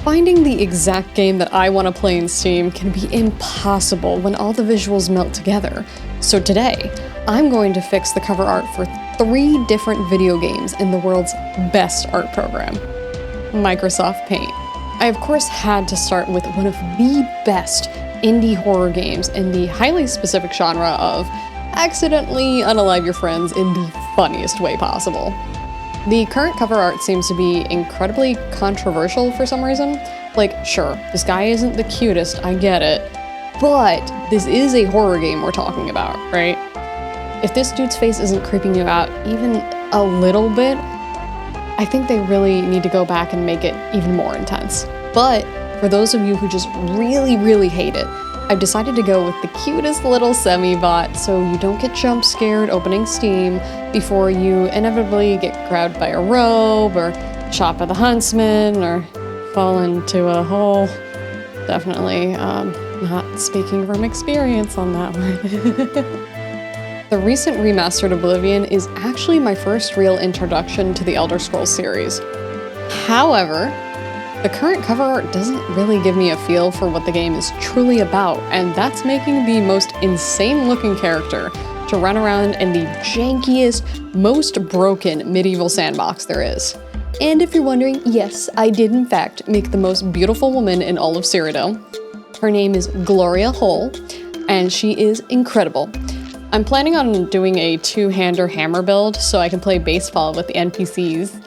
Finding the exact game that I want to play in Steam can be impossible when all the visuals melt together. So today, I'm going to fix the cover art for 3 different video games in the world's best art program, Microsoft Paint. I of course had to start with one of the best indie horror games in the highly specific genre of accidentally unalive your friends in the funniest way possible. The current cover art seems to be incredibly controversial for some reason. Like, sure, this guy isn't the cutest, I get it, but this is a horror game we're talking about, right? If this dude's face isn't creeping you out even a little bit, I think they really need to go back and make it even more intense. But for those of you who just really hate it, I've decided to go with the cutest little semi-bot so you don't get jump scared opening Steam before you inevitably get grabbed by a robe or shot by the huntsman or fall into a hole. Definitely not speaking from experience on that one. The recent remastered Oblivion is actually my first real introduction to the Elder Scrolls series. However, the current cover art doesn't really give me a feel for what the game is truly about, and that's making the most insane looking character to run around in the jankiest, most broken medieval sandbox there is. And if you're wondering, yes, I did in fact make the most beautiful woman in all of Cyrodiil. Her name is Gloria Hull, and she is incredible. I'm planning on doing a 2-hander hammer build so I can play baseball with the NPCs.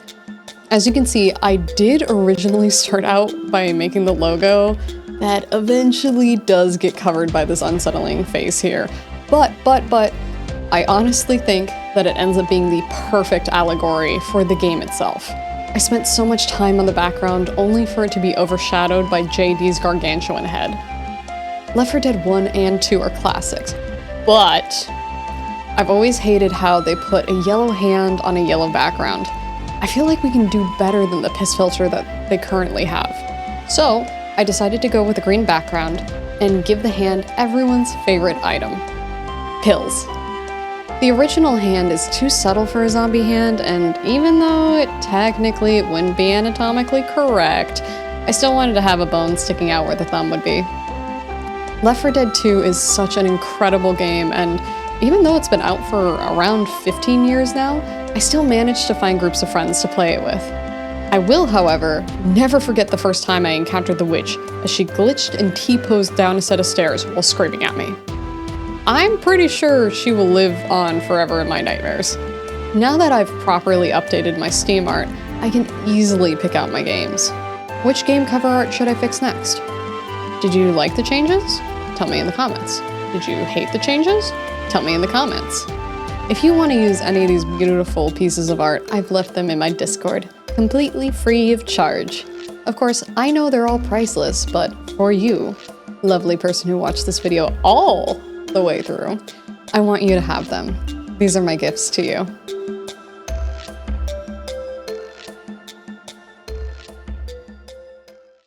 As you can see, I did originally start out by making the logo that eventually does get covered by this unsettling face here. But, I honestly think that it ends up being the perfect allegory for the game itself. I spent so much time on the background only for it to be overshadowed by JD's gargantuan head. Left 4 Dead 1 and 2 are classics, but I've always hated how they put a yellow hand on a yellow background. I feel like we can do better than the piss filter that they currently have. So I decided to go with a green background and give the hand everyone's favorite item, pills. The original hand is too subtle for a zombie hand, and even though it technically wouldn't be anatomically correct, I still wanted to have a bone sticking out where the thumb would be. Left 4 Dead 2 is such an incredible game, and even though it's been out for around 15 years now, I still managed to find groups of friends to play it with. I will, however, never forget the first time I encountered the witch as she glitched and T-posed down a set of stairs while screaming at me. I'm pretty sure she will live on forever in my nightmares. Now that I've properly updated my Steam art, I can easily pick out my games. Which game cover art should I fix next? Did you like the changes? Tell me in the comments. Did you hate the changes? Tell me in the comments. If you want to use any of these beautiful pieces of art, I've left them in my Discord, completely free of charge. Of course, I know they're all priceless, but for you, lovely person who watched this video all the way through, I want you to have them. These are my gifts to you.